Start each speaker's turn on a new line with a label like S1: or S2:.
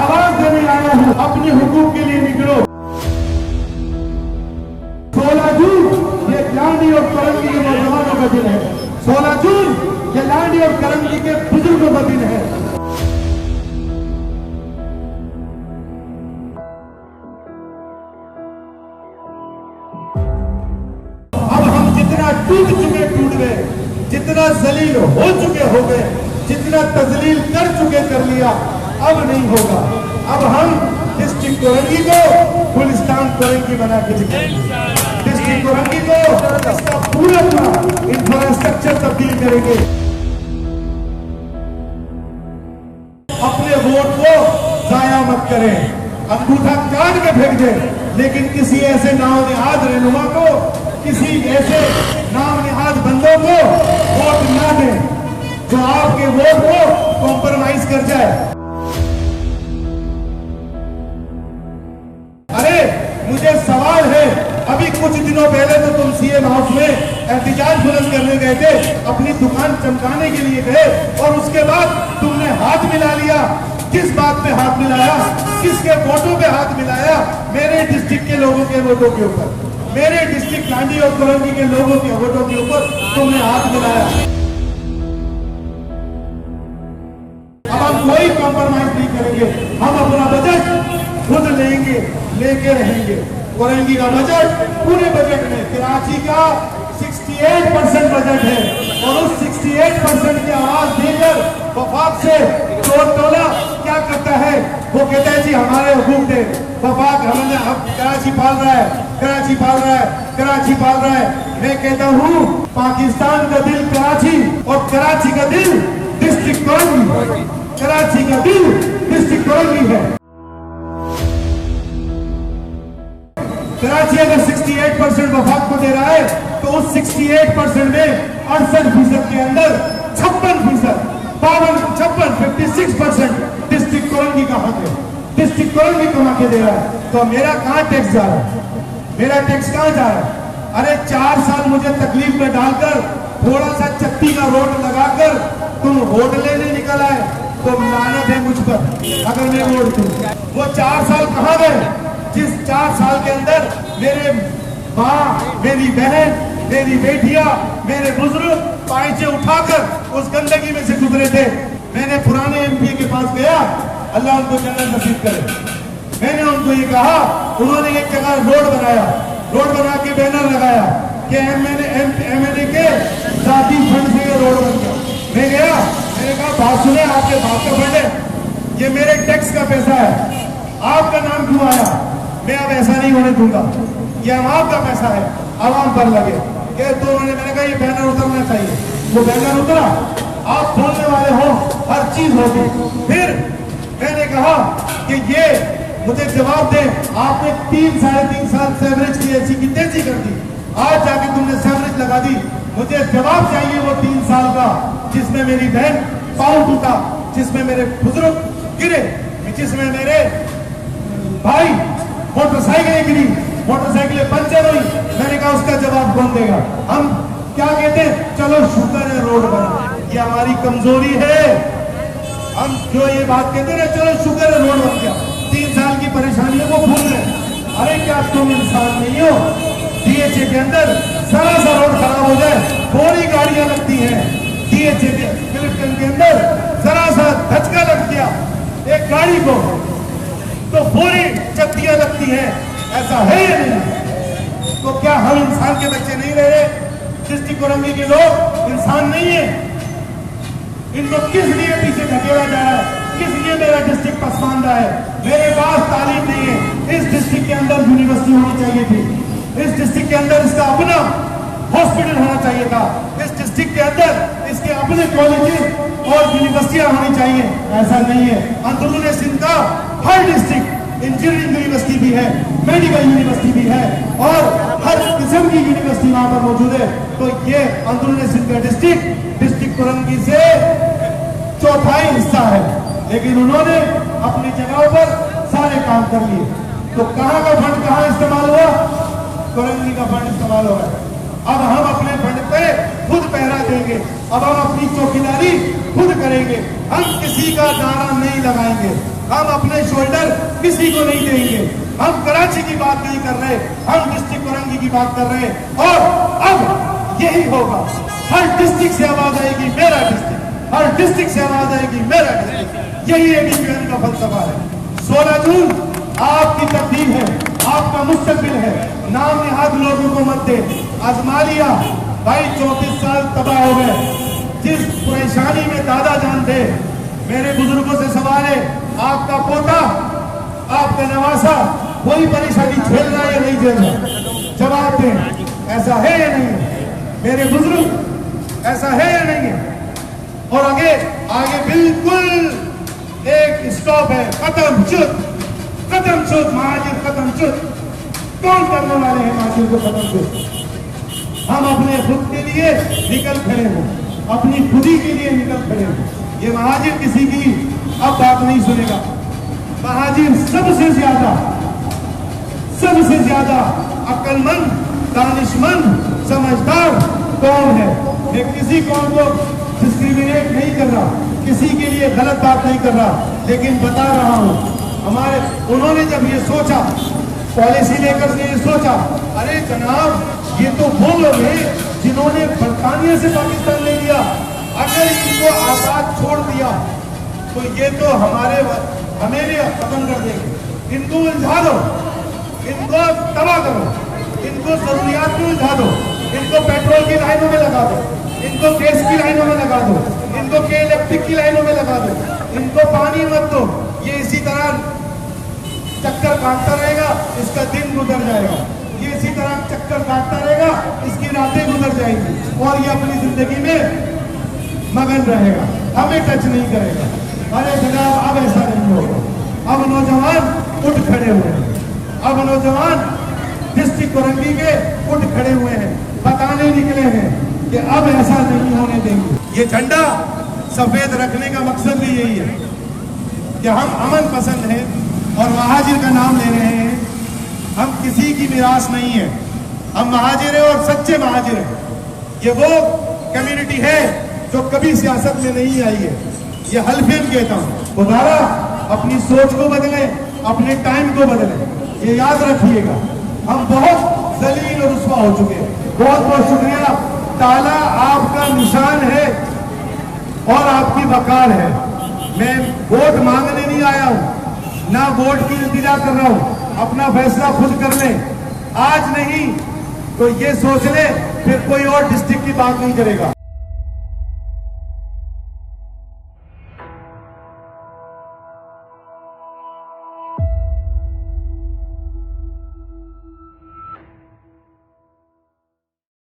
S1: आवाज देने आया हूँ, अपने हुकूक के लिए निकलो। 16 जून ये लांडी और करंगी के नौजवानों का दिन है। 16 जून ये लांडी और करंगी के बुजुर्गों का दिन है। अब हम जितना टूट गए, जितना जलील हो गए, जितना तजलील कर लिया, अब नहीं होगा। अब हम डिस्ट्रिक्ट कोरंगी को गुलिस्तान कोरंगी बना के दिखाएंगे। डिस्ट्रिक्ट कोरंगी को इसका पूरा इंफ्रास्ट्रक्चर तब्दील करेंगे। अपने वोट को जाया मत करें, अंगूठा काट के फेंक दें, लेकिन किसी ऐसे नामनिहाद रहनुमा को, किसी ऐसे नामनिहाद बंदों को वोट ना दें जो आपके वोट को कॉम्प्रोमाइज कर जाए। अरे मुझे सवाल है, अभी कुछ दिनों पहले तो तुम सीएम हाउस में एहतजाज बुलंद करने गए थे, अपनी दुकान चमकाने के लिए गए, और उसके बाद तुमने हाथ मिला लिया। किस बात पे हाथ मिलाया? किसके वोटों पे हाथ मिलाया? मेरे डिस्ट्रिक्ट के लोगों के वोटों के ऊपर, मेरे डिस्ट्रिक्ट लांडी और कोरंगी के लोगों के वोटों के ऊपर तुमने हाथ मिलाया। अब हम कोई कॉम्प्रोमाइज नहीं करेंगे। हम अपना बजट खुद लेंगे, लेके रहेंगे। कोरंगी का बजट, पूरे बजट में कराची का 68% बजट है, और उस 68% की आवाज देकर वफाक से टोला क्या करता है? वो कहता है जी हमारे हुकूक दे, वफाक हमने अब कराची पाल रहा है, कराची पाल रहा है, कराची पाल रहा है। मैं कहता हूँ पाकिस्तान का दिल कराची, और कराची का दिल डिस्ट्रिक्ट कोरंगी, कराची का दिल डिस्ट्रिक्ट कोरंगी है। कराची अगर 68% वफाक को दे रहा है, तो उस 68% में 68% के अंदर 56%, 56% डिस्ट्रिक्ट कोरंगी का हक है। डिस्ट्रिक्ट कोरंगी कमा के दे रहा है, तो मेरा कहाँ टैक्स जा रहा है? मेरा टैक्स कहाँ जा रहा है? अरे 4 साल मुझे तकलीफ में डालकर, थोड़ा सा चट्टी का रोड लगाकर तुम वोट लेने निकल आए, तो लानत है मुझ पर अगर मैं वोट दूं। वो 4 साल कहाँ गए? जिस 4 साल के अंदर मेरे माँ, मेरी बहन, मेरी बेटियां, मेरे बुजुर्ग पायचे उठाकर उस गंदगी में से गुजरे थे। मैंने पुराने एमपी के पास गया, अल्लाह उनको जन्नत नसीब करे। मैंने उनको ये कहा, उन्होंने एक जगह रोड बनाया, रोड बना के बैनर लगाया कि एमएनए के जाती फंड से ये रोड बन गया। मैं गया, मैंने कहा बात सुने, आपके बाप का फंड है, ये मेरे टैक्स का पैसा है, आपका नाम क्यों आया? मैं अब ऐसा नहीं होने दूंगा, ये आवाम का पैसा है, आवाम पर लगे। तो मैंने कहा ये बैनर उतरना चाहिए। वो बैनर उतरा। आप बोलने वाले हो, हर चीज होगी। फिर मैंने कहा कि ये मुझे जवाब दे, आपने 3-3.5 साल सेवरेज की ऐसी की तेजी कर दी, आज जाके तुमने सेवरेज लगा दी। मुझे जवाब चाहिए वो 3 साल का, जिसमें मेरी बहन पाँव टूटा, जिसमें मेरे बुजुर्ग गिरे, जिसमें मेरे भाई मोटरसाइकिलें गिरी, मोटरसाइकिलें पंचर हुई। मैंने कहा उसका जवाब कौन देगा? हम क्या कहते हैं? चलो शुक्र है रोड बना, ये हमारी कमजोरी है। हम जो ये बात कहते हैं ना, चलो शुक्र है रोड बन गया, 3 साल की परेशानियों को भूल रहे। अरे क्या तुम इंसान नहीं हो? डीएचए के अंदर जरा सा रोड खराब हो जाए, थोड़ी गाड़ियां लगती हैं। डीएचए मिलिटन के अंदर जरा सा धचका लग गया एक गाड़ी को, तो पूरी चक्तियां लगती हैं। ऐसा है या नहीं? तो क्या हम इंसान के बच्चे नहीं रह रहे? डिस्ट्रिक्ट कोरंगी के लोग इंसान नहीं है? इनको किस लिए पीछे धकेला जा रहा है? किस लिए मेरा डिस्ट्रिक्ट पसमानदा है? मेरे पास तालीम नहीं है। इस डिस्ट्रिक्ट के अंदर यूनिवर्सिटी होनी चाहिए थी, इस डिस्ट्रिक्ट के अंदर इसका अपना हॉस्पिटल होना चाहिए था, इस डिस्ट्रिक्ट के अंदर इसके अपने कॉलेजेस और यूनिवर्सिटियां होनी चाहिए। ऐसा नहीं है। अंदरूनी सिंध का हर डिस्ट्रिक्ट इंजीनियरिंग यूनिवर्सिटी भी है, मेडिकल यूनिवर्सिटी भी है, और हर किस्म की यूनिवर्सिटी वहां पर मौजूद है। तो ये अंदरूनी सिंध का डिस्ट्रिक्ट कोरंगी से चौथाई हिस्सा है, लेकिन उन्होंने अपनी जगहों पर सारे काम कर लिए। तो कहाँ का फंड कहाँ इस्तेमाल हुआ? कोरंगी का फंड इस्तेमाल हो रहा है। अब हम अपने फंड पे खुद पहरा देंगे, अब हम अपनी चौकीदारी खुद करेंगे। हम किसी का नारा नहीं लगाएंगे, हम अपने शोल्डर किसी को नहीं देंगे। हम कराची की बात नहीं कर रहे, हम डिस्ट्रिक्ट कोरंगी की बात कर रहे हैं। और अब यही होगा, हर डिस्ट्रिक्ट से आवाज आएगी मेरा डिस्ट्रिक्ट, हर डिस्ट्रिक्ट से आवाज आएगी मेरा डिस्ट्रिक्ट। यही एबीवीपी का फलसफा है। 16 जून आपकी तकदीर है, आपका मुस्तकबिल है। नाम निहाद लोगों को मत दे, आजमा लिया भाई। 34 साल तबाह हो गए। जिस परेशानी में दादा जान थे, मेरे बुजुर्गों से सवाल है, आपका पोता, आपका नवासा कोई परेशानी झेल रहा है या नहीं झेल रहा? जवाब दें, ऐसा है या नहीं है? मेरे बुजुर्ग, ऐसा है या नहीं है? और आगे आगे बिल्कुल एक स्टॉप है, खत्म चुत, खत्म चुत, महाजिर खत्म चुत। कौन करने वाले हैं महाजिर को खत्म चुत? हम अपने खुद के लिए निकल खड़े हो, अपनी खुदी के लिए निकल खड़े हो। ये महाजिर किसी की अब बात नहीं सुनेगा। महाजिर सबसे ज्यादा अक्लमंद, दानिशमंद, समझदार कौन है। मैं किसी कौम को डिस्क्रिमिनेट नहीं कर रहा, किसी के लिए गलत बात नहीं कर रहा, लेकिन बता रहा हूं, उन्होंने जब ये सोचा, पॉलिसी लेकर के ये सोचा, अरे जनाब ये तो वो लोग हैं जिन्होंने बरतानिया से पाकिस्तान ले लिया, अगर इनको आजाद छोड़ दिया तो ये तो हमें खत्म कर देंगे। इनको उलझा दो, इनको तबाह करो, इनको जरूरियात में उलझा दो, इनको पेट्रोल की लाइनों में लगा दो, इनको गैस की लाइनों में लगा दो, इनको के इलेक्ट्रिक की लाइनों में लगा दो, इनको पानी मत दो। ये इसी तरह चक्कर काटता रहेगा, इसका दिन गुजर जाएगा। ये इसी तरह चक्कर काटता रहेगा, इसकी रातें गुजर जाएंगी और ये अपनी जिंदगी में मगन रहेगा, हमें टच नहीं करेगा। अरे जनाब अब ऐसा नहीं होगा। अब नौजवान उठ खड़े हुए हैं, अब नौजवान डिस्ट्रिक्ट कोरंगी के उठ खड़े हुए हैं, बताने निकले हैं कि अब ऐसा नहीं होने देंगे। ये झंडा सफेद रखने का मकसद भी यही है कि हम अमन पसंद हैं और महाजिर का नाम ले रहे हैं। हम किसी की मिरास नहीं है, हम महाजिर हैं और सच्चे महाजिर हैं। ये वो कम्युनिटी है जो कभी सियासत में नहीं आई है, ये हल्फियन कहता हूँ। दोबारा अपनी सोच को बदलें, अपने टाइम को बदलें, ये याद रखिएगा। हम बहुत जलील और रुस्वा हो चुके हैं। बहुत बहुत शुक्रिया। ताला आपका निशान है और आपकी वकार है। मैं वोट मांगने नहीं आया हूं, ना वोट की इंतजार कर रहा हूं। अपना फैसला खुद कर लें, आज नहीं तो ये सोच ले फिर कोई और डिस्ट्रिक्ट की बात नहीं करेगा।